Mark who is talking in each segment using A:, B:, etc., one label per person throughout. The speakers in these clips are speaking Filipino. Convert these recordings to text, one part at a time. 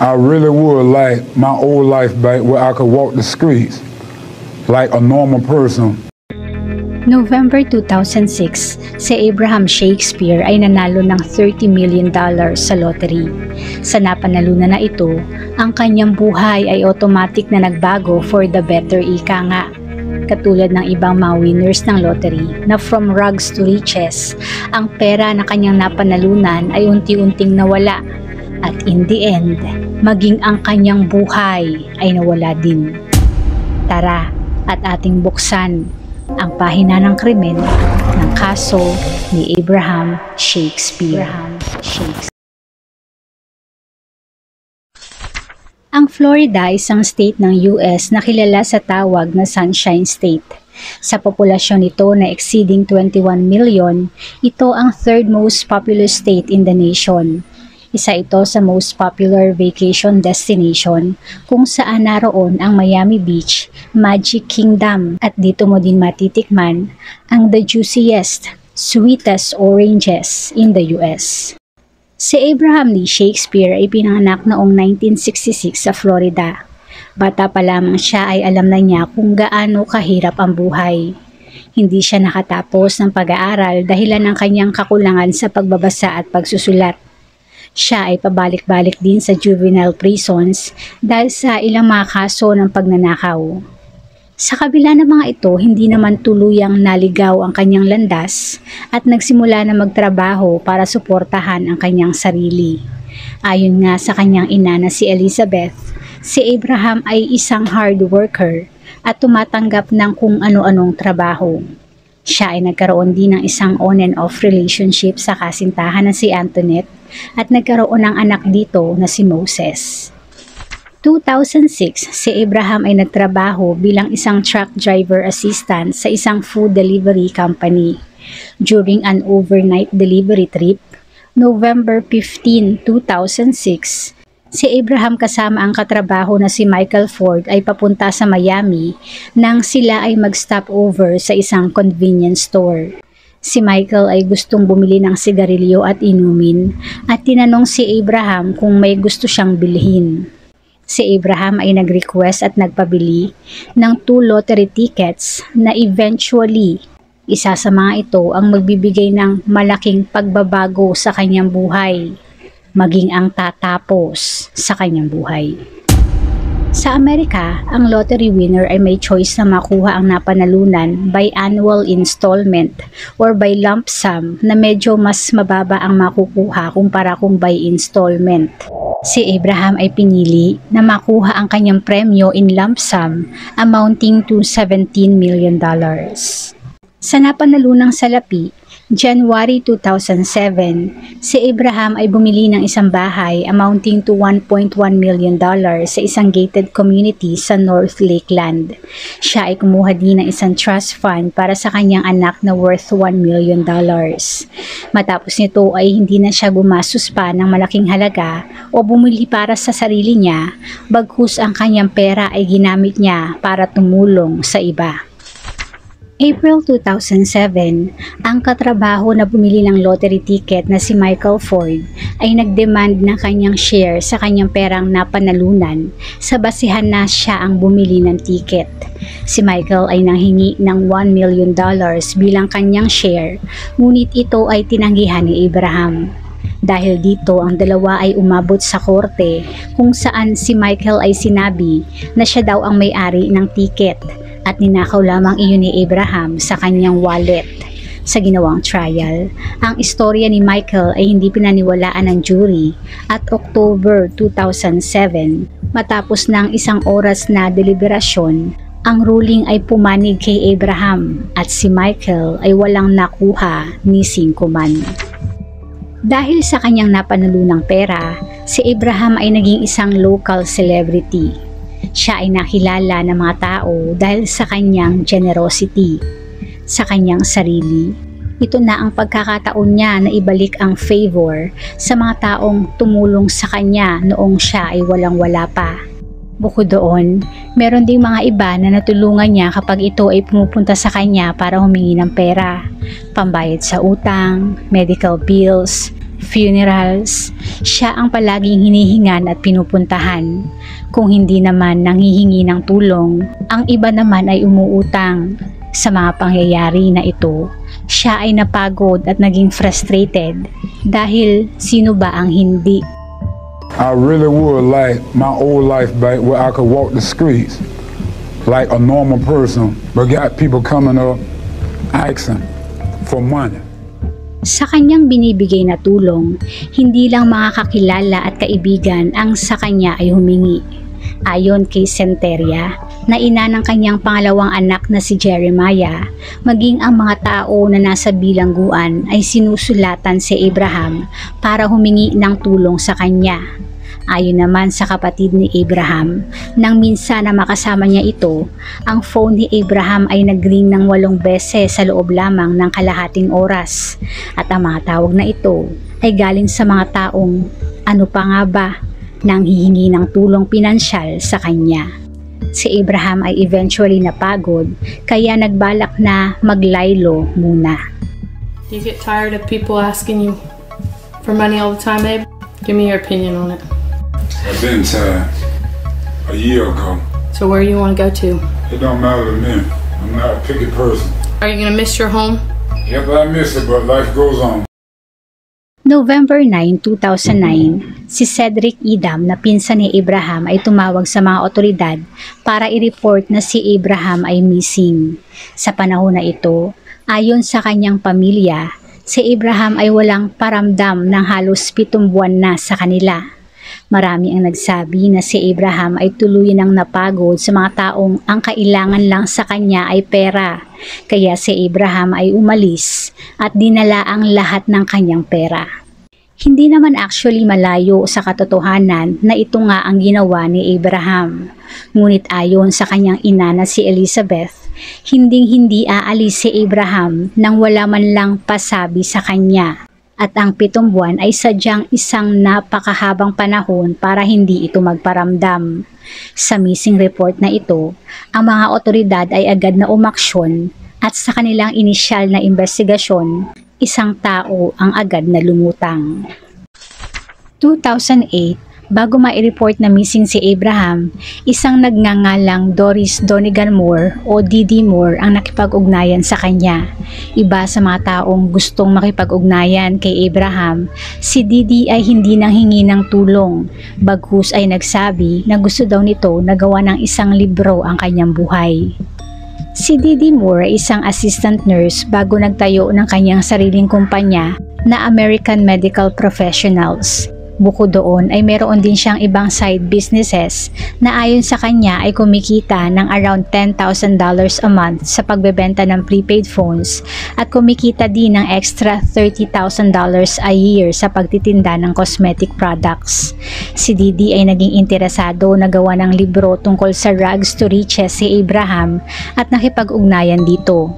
A: I really would like my old life back where I could walk the streets like a normal person.
B: November 2006, si Abraham Shakespeare ay nanalo ng $30 million sa lottery. Sa napanalunan na ito, ang kanyang buhay ay automatic na nagbago for the better, ika nga. Katulad ng ibang mga winners ng lottery na from rags to riches, ang pera na kanyang napanalunan ay unti-unting nawala. At in the end, maging ang kanyang buhay ay nawala din. Tara at ating buksan ang pahina ng krimen ng kaso ni Abraham Shakespeare. Ang Florida ay isang state ng US na kilala sa tawag na Sunshine State. Sa populasyon nito na exceeding 21 million, ito ang third most populous state in the nation. Isa ito sa most popular vacation destination kung saan naroon ang Miami Beach, Magic Kingdom at dito mo din matitikman ang the juiciest, sweetest oranges in the US. Si Abraham Lee Shakespeare ay pinanganak noong 1966 sa Florida. Bata pa lamang siya ay alam na niya kung gaano kahirap ang buhay. Hindi siya nakatapos ng pag-aaral dahilan ng kanyang kakulangan sa pagbabasa at pagsusulat. Siya ay pabalik-balik din sa juvenile prisons dahil sa ilang mga kaso ng pagnanakaw. Sa kabila ng mga ito, hindi naman tuluyang naligaw ang kanyang landas at nagsimula na magtrabaho para suportahan ang kanyang sarili. Ayon nga sa kanyang ina na si Elizabeth, si Abraham ay isang hard worker at tumatanggap ng kung ano-anong trabaho. Siya ay nagkaroon din ng isang on and off relationship sa kasintahan na si Antoinette at nagkaroon ng anak dito na si Moses. 2006, si Abraham ay nagtrabaho bilang isang truck driver assistant sa isang food delivery company. During an overnight delivery trip, November 15, 2006, si Abraham kasama ang katrabaho na si Michael Ford ay papunta sa Miami nang sila ay mag-stop over sa isang convenience store. Si Michael ay gustong bumili ng sigarilyo at inumin at tinanong si Abraham kung may gusto siyang bilhin. Si Abraham ay nag-request at nagpabili ng 2 lottery tickets na eventually, isa sa mga ito ang magbibigay ng malaking pagbabago sa kanyang buhay, maging ang tatapos sa kanyang buhay. Sa Amerika, ang lottery winner ay may choice na makuha ang napanalunan by annual installment or by lump sum na medyo mas mababa ang makukuha kumpara kung by installment. Si Abraham ay pinili na makuha ang kanyang premyo in lump sum amounting to $17 million. Sa napanalunang salapi, January 2007, si Abraham ay bumili ng isang bahay amounting to $1.1 million sa isang gated community sa North Lakeland. Siya ay kumuha din ng isang trust fund para sa kanyang anak na worth $1 million. Matapos nito ay hindi na siya gumastos pa ng malaking halaga o bumili para sa sarili niya, bagkus ang kanyang pera ay ginamit niya para tumulong sa iba. April 2007, ang katrabaho na bumili ng lottery ticket na si Michael Ford ay nagdemand ng kanyang share sa kanyang perang napanalunan sa basihan na siya ang bumili ng ticket. Si Michael ay nanghingi ng $1 million bilang kanyang share, ngunit ito ay tinanggihan ni Abraham. Dahil dito ang dalawa ay umabot sa korte kung saan si Michael ay sinabi na siya daw ang may-ari ng ticket at ninakaw lamang iyon ni Abraham sa kanyang wallet. Sa ginawang trial, ang istorya ni Michael ay hindi pinaniwalaan ng jury at October 2007, matapos ng isang oras na deliberasyon, ang ruling ay pumanig kay Abraham at si Michael ay walang nakuha ni 5 man. Dahil sa kanyang napanalunang pera, si Abraham ay naging isang local celebrity. Siya ay nakilala ng mga tao dahil sa kanyang generosity, sa kanyang sarili. Ito na ang pagkakataon niya na ibalik ang favor sa mga taong tumulong sa kanya noong siya ay walang-wala pa. Bukod doon, meron ding mga iba na natulungan niya kapag ito ay pumupunta sa kanya para humingi ng pera, pambayad sa utang, medical bills, funerals, siya ang palaging hinihingan at pinupuntahan. Kung hindi naman nanghihingi ng tulong, ang iba naman ay umuutang. Sa mga pangyayari na ito, siya ay napagod at naging frustrated dahil sino ba ang hindi?
A: I really would like my old life back where I could walk the streets like a normal person, but got people coming up asking for money.
B: Sa kanyang binibigay na tulong, hindi lang mga kakilala at kaibigan ang sa kanya ay humingi. Ayon kay Centeria, na ina ng kanyang pangalawang anak na si Jeremiah, maging ang mga tao na nasa bilangguan ay sinusulatan si Abraham para humingi ng tulong sa kanya. Ayon naman sa kapatid ni Abraham, nang minsan na makasama niya ito, ang phone ni Abraham ay nagring ng 8 beses sa loob lamang ng kalahating oras. At ang mga tawag na ito ay galing sa mga taong ano pa nga ba nang hihingi ng tulong pinansyal sa kanya. Si Abraham ay eventually napagod kaya nagbalak na maglaylo muna.
C: Do you get tired of people asking you for money all the time, Abe? Give me your opinion on it.
A: I've been tired a year ago.
C: So where you want to go to?
A: It don't matter to me. I'm not a picky person.
C: Are you going to miss your home?
A: Yep, I miss it, but life goes on.
B: November 9, 2009, si Cedric Idam na pinsan ni Abraham ay tumawag sa mga otoridad para i-report na si Abraham ay missing. Sa panahon na ito, ayon sa kanyang pamilya, si Abraham ay walang paramdam ng halos 7 buwan na sa kanila. Marami ang nagsabi na si Abraham ay tuluyan ng napagod sa mga taong ang kailangan lang sa kanya ay pera. Kaya si Abraham ay umalis at dinala ang lahat ng kanyang pera. Hindi naman actually malayo sa katotohanan na ito nga ang ginawa ni Abraham. Ngunit ayon sa kanyang ina na si Elizabeth, hinding-hindi aalis si Abraham nang wala man lang pasabi sa kanya. At ang 7 buwan ay sadyang isang napakahabang panahon para hindi ito magparamdam. Sa missing report na ito, ang mga otoridad ay agad na umaksyon at sa kanilang inisyal na investigasyon, isang tao ang agad na lumutang. 2008, bago mai-report na missing si Abraham, isang nagngangalang Doris Donegan Moore o Didi Moore ang nakipag-ugnayan sa kanya. Iba sa mga taong gustong makipag-ugnayan kay Abraham, si Didi ay hindi nanghingi ng tulong, bagkus ay nagsabi na gusto daw nito na gawa ng isang libro ang kanyang buhay. Si Didi Moore ay isang assistant nurse bago nagtayo ng kanyang sariling kumpanya na American Medical Professionals. Bukod doon ay meron din siyang ibang side businesses na ayon sa kanya ay kumikita ng around $10,000 a month sa pagbebenta ng prepaid phones at kumikita din ng extra $30,000 a year sa pagtitinda ng cosmetic products. Si Didi ay naging interesado na gawa ng libro tungkol sa rags to riches si Abraham at nakipag-ugnayan dito.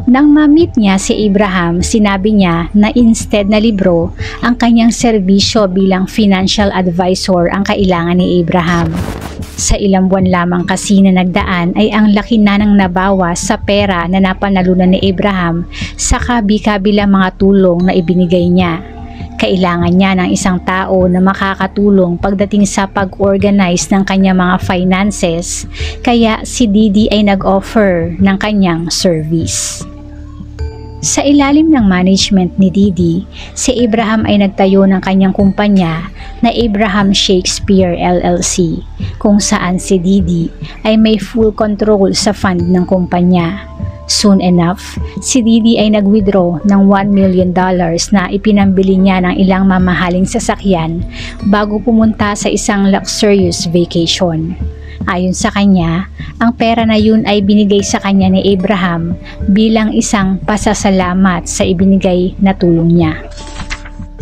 B: Nang ma-meet niya si Abraham, sinabi niya na instead na libro, ang kanyang serbisyo bilang financial advisor ang kailangan ni Abraham. Sa ilang buwan lamang kasi na nagdaan ay ang laki na ng nabawas sa pera na napanalunan ni Abraham sa kabi-kabilang mga tulong na ibinigay niya. Kailangan niya ng isang tao na makakatulong pagdating sa pag-organize ng kanyang mga finances, kaya si Didi ay nag-offer ng kanyang service. Sa ilalim ng management ni Didi, si Abraham ay nagtayo ng kanyang kumpanya na Abraham Shakespeare LLC, kung saan si Didi ay may full control sa fund ng kumpanya. Soon enough, si Didi ay nag-withdraw ng $1 million na ipinambili niya ng ilang mamahaling sasakyan bago pumunta sa isang luxurious vacation. Ayon sa kanya, ang pera na yun ay binigay sa kanya ni Abraham bilang isang pasasalamat sa ibinigay na tulong niya.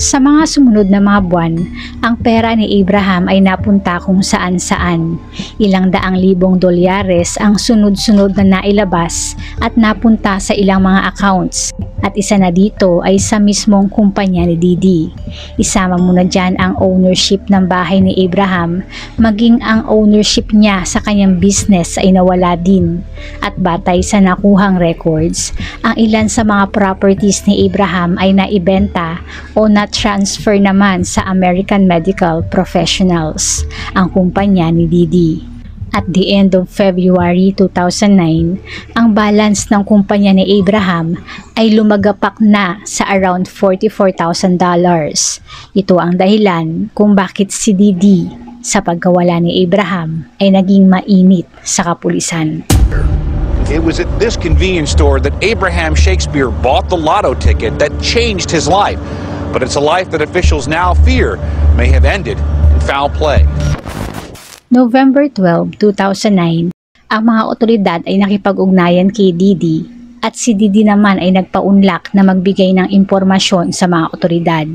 B: Sa mga sumunod na mga buwan, ang pera ni Abraham ay napunta kung saan-saan. Ilang daang libong dolyares ang sunod-sunod na nailabas at napunta sa ilang mga accounts. At isa na dito ay sa mismong kumpanya ni Didi. Isama mo na dyan ang ownership ng bahay ni Abraham, maging ang ownership niya sa kanyang business ay nawala din. At batay sa nakuhang records, ang ilan sa mga properties ni Abraham ay naibenta o not na-transfer naman sa American Medical Professionals, ang kumpanya ni Didi. At the end of February 2009, ang balance ng kumpanya ni Abraham ay lumagapak na sa around $44,000. Ito ang dahilan kung bakit si Didi sa pagkawala ni Abraham ay naging mainit sa kapulisan.
D: It was at this convenience store that Abraham Shakespeare bought the lotto ticket that changed his life. But it's a life that officials now fear may have ended in foul play.
B: November 12, 2009, ang mga otoridad ay nakipag-ugnayan kay Didi at si Didi naman ay nagpaunlak na magbigay ng impormasyon sa mga otoridad.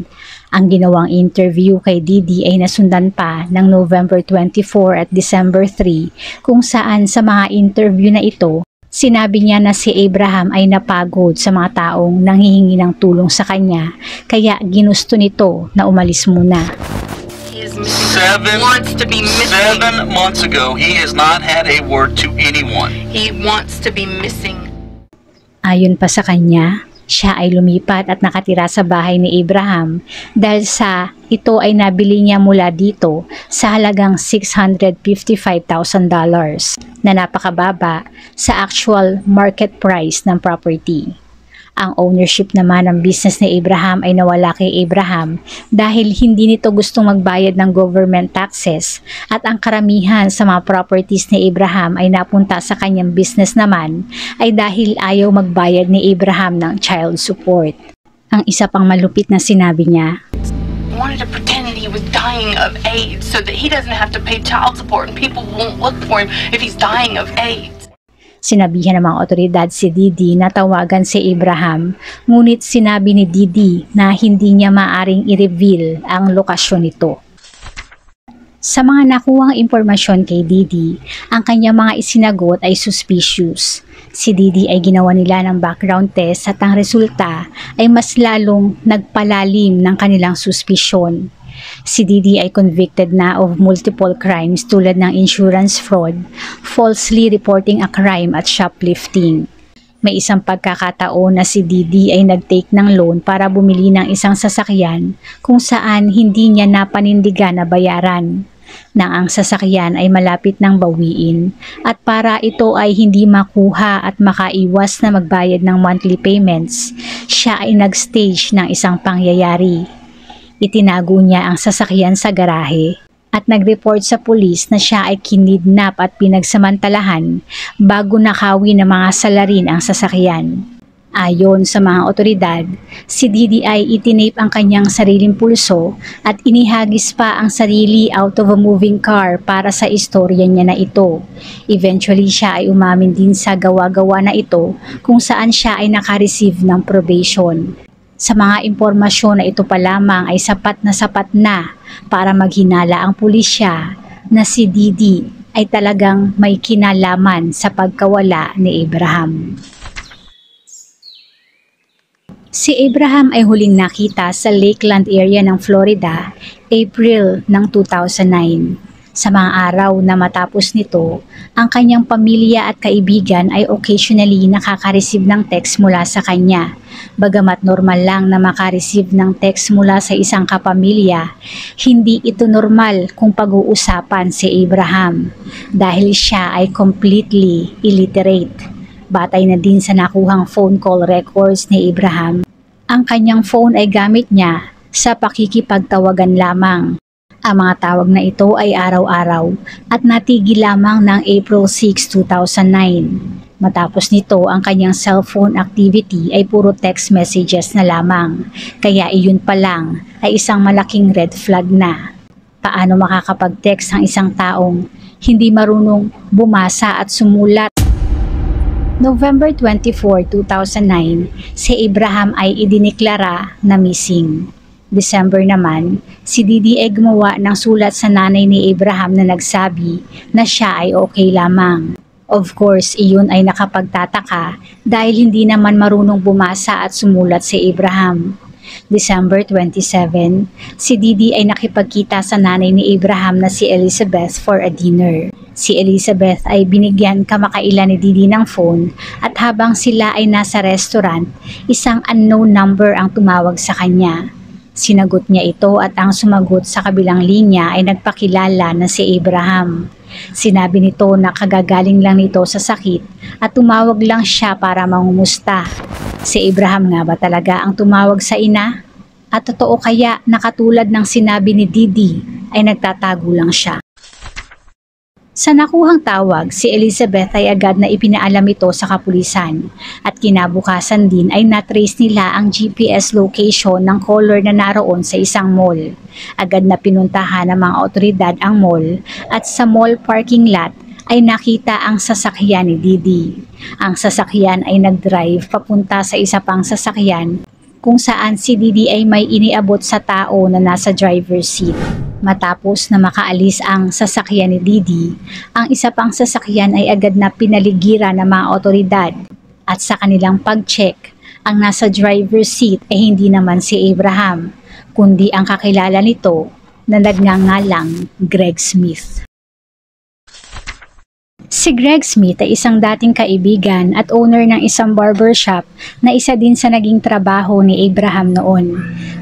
B: Ang ginawang interview kay Didi ay nasundan pa ng November 24 at December 3 kung saan sa mga interview na ito, sinabi niya na si Abraham ay napagod sa mga taong nanghihingi ng tulong sa kanya kaya ginusto nito na umalis muna.
E: 7 months ago, he has not had a word to anyone.
C: He wants to be missing.
B: Ayon pa sa kanya, siya ay lumipat at nakatira sa bahay ni Abraham dahil sa ito ay nabili niya mula dito sa halagang $655,000 na napakababa sa actual market price ng property. Ang ownership naman ng business ni Abraham ay nawala kay Abraham dahil hindi nito gustong magbayad ng government taxes at ang karamihan sa mga properties ni Abraham ay napunta sa kanyang business naman ay dahil ayaw magbayad ni Abraham ng child support. Ang isa pang malupit na sinabi niya,
C: Wanted to pretend he was dying of AIDS so that he doesn't have to pay child support and people won't look for him if he's dying of AIDS.
B: Sinabihan ng mga otoridad si Didi na tawagan si Abraham, ngunit sinabi ni Didi na hindi niya maaring i-reveal ang lokasyon nito. Sa mga nakuhang impormasyon kay Didi, ang kanyang mga isinagot ay suspicious. Si Didi ay ginawa nila ng background test at ang resulta ay mas lalong nagpalalim ng kanilang suspisyon. Si Didi ay convicted na of multiple crimes tulad ng insurance fraud, falsely reporting a crime at shoplifting. May isang pagkakataon na si Didi ay nag-take ng loan para bumili ng isang sasakyan kung saan hindi niya napanindigan na bayaran. Nang ang sasakyan ay malapit ng bawiin at para ito ay hindi makuha at makaiwas na magbayad ng monthly payments, siya ay nag-stage ng isang pangyayari. Itinago niya ang sasakyan sa garahe at nag-report sa pulis na siya ay kinidnap at pinagsamantalahan bago nakawi ng mga salarin ang sasakyan. Ayon sa mga otoridad, si Didi ay itinape ang kanyang sariling pulso at inihagis pa ang sarili out of a moving car para sa istorya niya na ito. Eventually siya ay umamin din sa gawa-gawa na ito kung saan siya ay nakareceive ng probation. Sa mga impormasyon na ito pa lamang ay sapat na para maghinala ang pulisya na si Didi ay talagang may kinalaman sa pagkawala ni Abraham. Si Abraham ay huling nakita sa Lakeland area ng Florida, April ng 2009. Sa mga araw na matapos nito, ang kanyang pamilya at kaibigan ay occasionally nakaka-receive ng text mula sa kanya. Bagamat normal lang na maka-receive ng text mula sa isang kapamilya, hindi ito normal kung pag-uusapan si Abraham dahil siya ay completely illiterate. Batay na din sa nakuhang phone call records ni Abraham, ang kanyang phone ay gamit niya sa pakikipagtawagan lamang. Ang mga tawag na ito ay araw-araw at natigil lamang ng April 6, 2009. Matapos nito, ang kanyang cellphone activity ay puro text messages na lamang. Kaya iyon pa lang ay isang malaking red flag na. Paano makakapag-text ang isang taong hindi marunong bumasa at sumulat? November 24, 2009, si Abraham ay idineklara na missing. December naman, si Didi ay gumawa ng sulat sa nanay ni Abraham na nagsabi na siya ay okay lamang. Of course, iyon ay nakapagtataka dahil hindi naman marunong bumasa at sumulat si Abraham. December 27, si Didi ay nakipagkita sa nanay ni Abraham na si Elizabeth for a dinner. Si Elizabeth ay binigyan kamakailan ni Didi ng phone at habang sila ay nasa restaurant, isang unknown number ang tumawag sa kanya. Sinagot niya ito at ang sumagot sa kabilang linya ay nagpakilala na si Abraham. Sinabi nito na kagagaling lang nito sa sakit at tumawag lang siya para mangumusta. Si Abraham nga ba talaga ang tumawag sa ina? At totoo kaya na katulad ng sinabi ni Didi ay nagtatago lang siya? Sa nakuhang tawag, si Elizabeth ay agad na ipinaalam ito sa kapulisan at kinabukasan din ay natrace nila ang GPS location ng caller na naroon sa isang mall. Agad na pinuntahan ng mga otoridad ang mall at sa mall parking lot ay nakita ang sasakyan ni Didi. Ang sasakyan ay nag-drive papunta sa isa pang sasakyan kung saan si Didi ay may iniabot sa tao na nasa driver's seat. Matapos na makaalis ang sasakyan ni Didi, ang isa pang sasakyan ay agad na pinaligiran ng mga otoridad at sa kanilang pag-check, ang nasa driver's seat ay hindi naman si Abraham, kundi ang kakilala nito na nagngangalang Greg Smith. Si Greg Smith ay isang dating kaibigan at owner ng isang barbershop na isa din sa naging trabaho ni Abraham noon.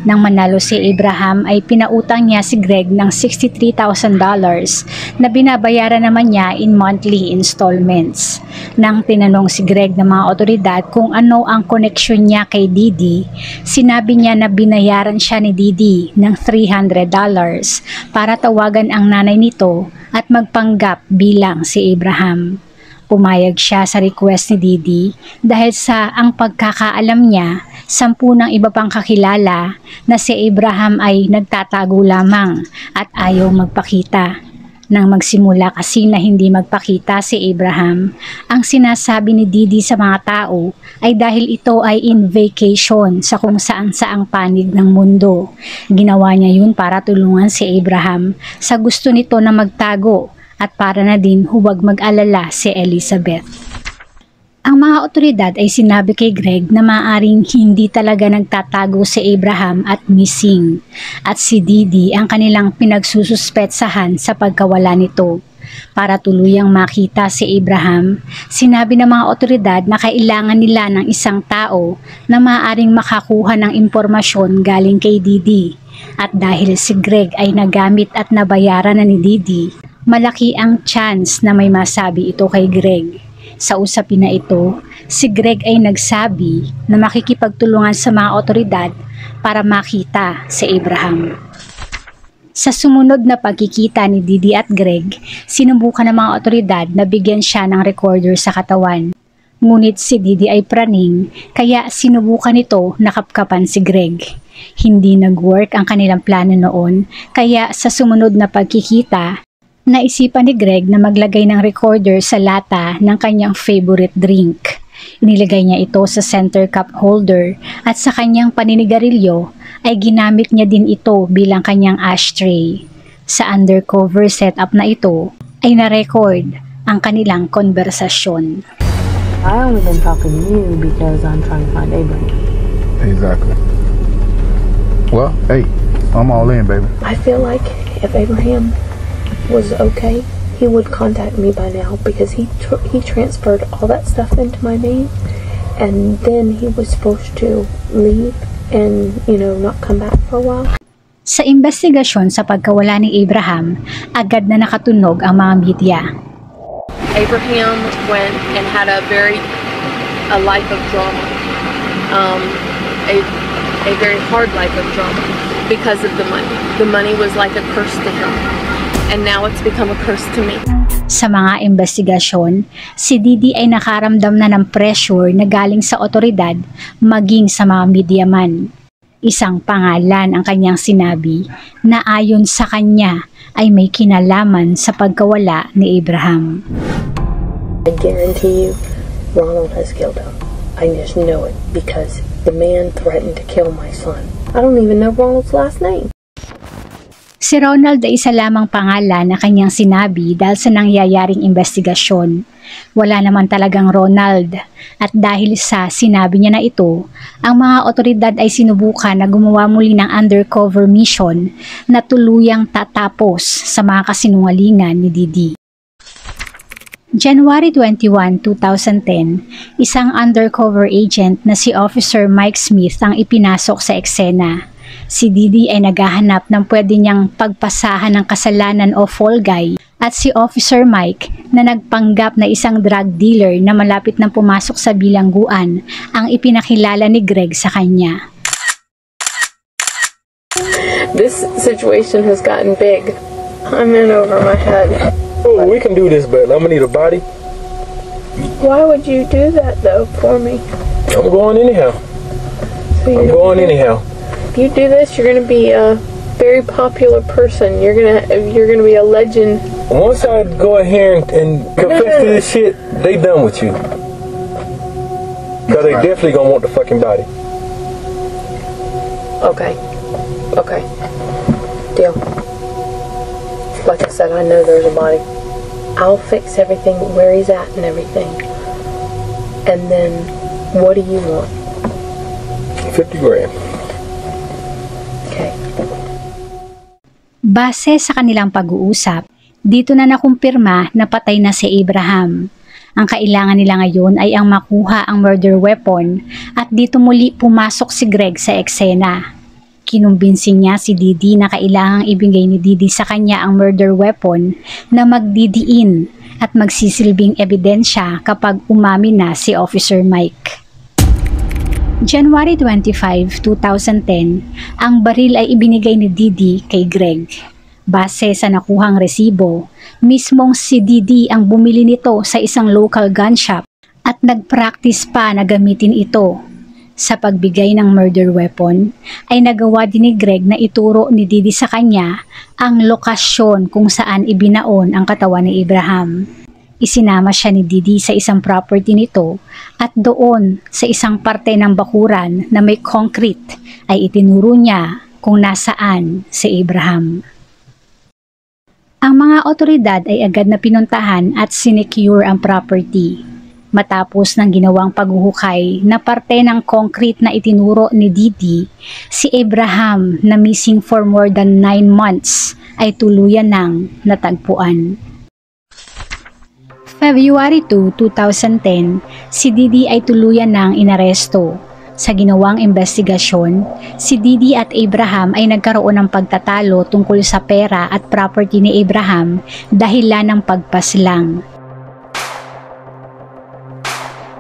B: Nang manalo si Abraham ay pinautang niya si Greg ng $63,000 na binabayaran naman niya in monthly installments. Nang tinanong si Greg ng mga otoridad kung ano ang koneksyon niya kay Didi, sinabi niya na binayaran siya ni Didi ng $300 para tawagan ang nanay nito at magpanggap bilang si Abraham. Pumayag siya sa request ni Didi dahil sa ang pagkakaalam niya, 10 ng iba pang kakilala na si Abraham ay nagtatago lamang at ayaw magpakita. Nang magsimula kasi na hindi magpakita si Abraham, ang sinasabi ni Didi sa mga tao ay dahil ito ay in vacation sa kung saan-saang panig ng mundo. Ginawa niya yun para tulungan si Abraham sa gusto nito na magtago at para na din huwag mag-alala si Elizabeth. Ang mga otoridad ay sinabi kay Greg na maaaring hindi talaga nagtatago si Abraham at missing at si Didi ang kanilang pinagsususpetsahan sa pagkawala nito. Para tuluyang makita si Abraham, sinabi ng mga otoridad na kailangan nila ng isang tao na maaaring makakuha ng impormasyon galing kay Didi. At dahil si Greg ay nagamit at nabayaran na ni Didi, malaki ang chance na may masabi ito kay Greg. Sa usapin na ito, si Greg ay nagsabi na makikipagtulungan sa mga otoridad para makita si Abraham. Sa sumunod na pagkikita ni Didi at Greg, sinubukan ng mga otoridad na bigyan siya ng recorder sa katawan. Ngunit si Didi ay praning, kaya sinubukan nito na kapkapan si Greg. Hindi nag-work ang kanilang plano noon, kaya sa sumunod na pagkikita, naisipan ni Greg na maglagay ng recorder sa lata ng kanyang favorite drink. Inilagay niya ito sa center cup holder at sa kanyang paninigarilyo ay ginamit niya din ito bilang kanyang ashtray. Sa undercover setup na ito ay na-record ang kanilang konversasyon.
F: I only been talking to you because I'm trying to find Abraham.
G: Exactly. Well, hey, I'm all in, baby.
F: I feel like if Abraham was okay, he would contact me by now because he transferred all that stuff into my name, and then he was supposed to leave and not come back for a while.
B: Sa investigasyon sa pagkawala ni Abraham, agad na nakatunog ang mga media.
C: Abraham went and had a life of drama, a very hard life of drama because of the money. The money was like a curse to him. And now it's become a curse to me.
B: Sa mga investigasyon, si Didi ay nakaramdam na ng pressure na galing sa otoridad maging sa mga mediaman. Isang pangalan ang kanyang sinabi na ayon sa kanya ay may kinalaman sa pagkawala ni Abraham.
F: I guarantee you, Ronald has killed him. I just know it because the man threatened to kill my son. I don't even know Ronald's last name.
B: Si Ronald ay isa lamang pangalan na kanyang sinabi dahil sa nangyayaring investigasyon. Wala naman talagang Ronald at dahil sa sinabi niya na ito, ang mga otoridad ay sinubukan na gumawa muli ng undercover mission na tuluyang tatapos sa mga kasinungalingan ni Didi. January 21, 2010, isang undercover agent na si Officer Mike Smith ang ipinasok sa eksena. Si Didi ay naghahanap ng pwede niyang pagpasahan ng kasalanan o fall guy at si Officer Mike na nagpanggap na isang drug dealer na malapit nang pumasok sa bilangguan ang ipinakilala ni Greg sa kanya.
F: This situation has gotten big. I'm in over my head.
H: Oh, we can do this, but I'm gonna need a body.
F: Why would you do that though for me?
H: I'm going anyhow. I'm going anyhow.
F: If you do this, you're gonna be a very popular person. You're gonna be a legend.
H: Once I go in here and confess to this shit, they done with you. Cause they definitely gonna want the fucking body.
F: Okay. Okay. Deal. Like I said, I know there's a body. I'll fix everything where he's at and everything. And then, what do you want?
H: 50 grand.
F: Okay.
B: Base sa kanilang pag-uusap, dito na nakumpirma na patay na si Abraham. Ang kailangan nila ngayon ay ang makuha ang murder weapon at dito muli pumasok si Greg sa eksena. Kinumbinsin niya si Didi na kailangang ibigay ni Didi sa kanya ang murder weapon na magdidiin at magsisilbing ebidensya kapag umamin na si Officer Mike. January 25, 2010, ang baril ay ibinigay ni Didi kay Greg. Base sa nakuhang resibo, mismong si Didi ang bumili nito sa isang local gun shop at nag-practice pa na gamitin ito. Sa pagbigay ng murder weapon, ay nagawa din ni Greg na ituro ni Didi sa kanya ang lokasyon kung saan ibinaon ang katawan ni Abraham. Isinama siya ni Didi sa isang property nito at doon sa isang parte ng bakuran na may concrete ay itinuro niya kung nasaan si Abraham. Ang mga otoridad ay agad na pinuntahan at sinecure ang property. Matapos ng ginawang paghuhukay na parte ng concrete na itinuro ni Didi, si Abraham na missing for more than 9 months ay tuluyan ng natagpuan. February 2, 2010, si Didi ay tuluyan ng inaresto. Sa ginawang investigasyon, si Didi at Abraham ay nagkaroon ng pagtatalo tungkol sa pera at property ni Abraham dahilan ng pagpaslang.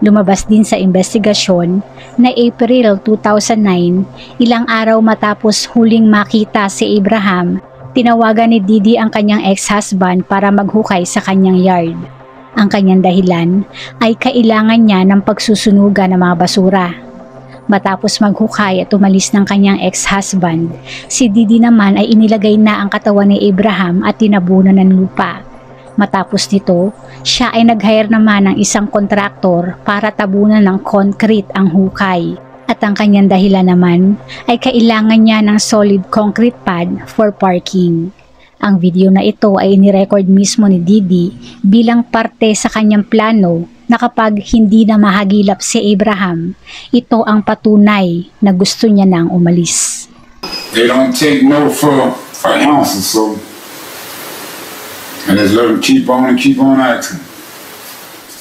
B: Lumabas din sa investigasyon na April 2009, ilang araw matapos huling makita si Abraham, tinawagan ni Didi ang kanyang ex-husband para maghukay sa kanyang yard. Ang kanyang dahilan ay kailangan niya ng pagsusunugan ng mga basura. Matapos maghukay at umalis ng kanyang ex-husband, si Didi naman ay inilagay na ang katawan ni Abraham at tinabunan ng lupa. Matapos nito, siya ay nag-hire naman ng isang kontraktor para tabunan ng concrete ang hukay. At ang kanyang dahilan naman ay kailangan niya ng solid concrete pad for parking. Ang video na ito ay inirecord mismo ni Didi bilang parte sa kanyang plano na kapag hindi na mahagilap si Abraham, ito ang patunay na gusto niya nang umalis.
A: They don't take no for ounces, so and just let them keep on acting.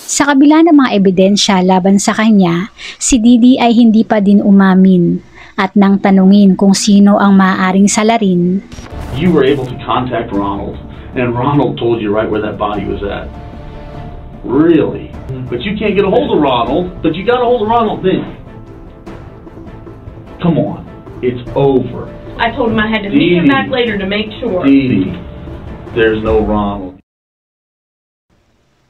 B: Sa kabila ng mga ebidensya laban sa kanya, si Didi ay hindi pa din umamin at nang tanungin kung sino ang maaaring salarin.
E: You were able to contact Ronald, and Ronald told you right where that body was at. Really? But you can't get a hold of Ronald, but you got a hold of Ronald then. Come on, it's over.
C: I told him I had to meet him back later to make sure.
E: Didi, there's no Ronald.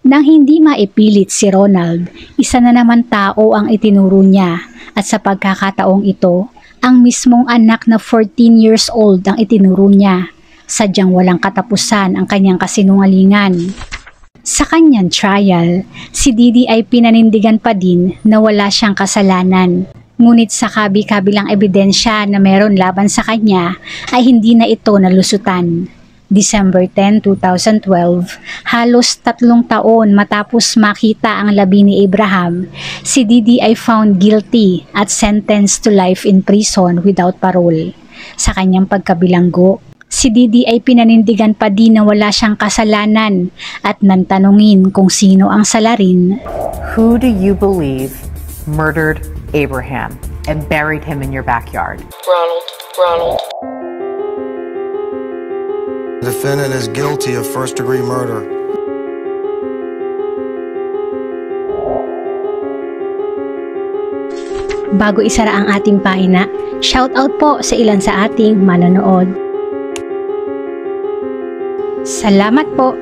B: Nang hindi maipilit si Ronald, isa na naman tao ang itinuro niya at sa pagkakataong ito, ang mismong anak na 14 years old ang itinuro niya. Sadyang walang katapusan ang kanyang kasinungalingan. Sa kanyang trial, si Didi ay pinanindigan pa din na wala siyang kasalanan. Ngunit sa kabi-kabilang ebidensya na meron laban sa kanya ay hindi na ito nalusutan. December 10, 2012, halos 3 taon matapos makita ang labi ni Abraham, si Didi ay found guilty at sentenced to life in prison without parole. Sa kanyang pagkabilanggo, si Didi ay pinanindigan pa din na wala siyang kasalanan at nantanungin kung sino ang salarin.
I: Who do you believe murdered Abraham? and buried him in your backyard.
C: Ronald.
J: The defendant is guilty of first-degree murder.
B: Bago isara ang ating pahina, shoutout po sa ilan sa ating manonood. Salamat po!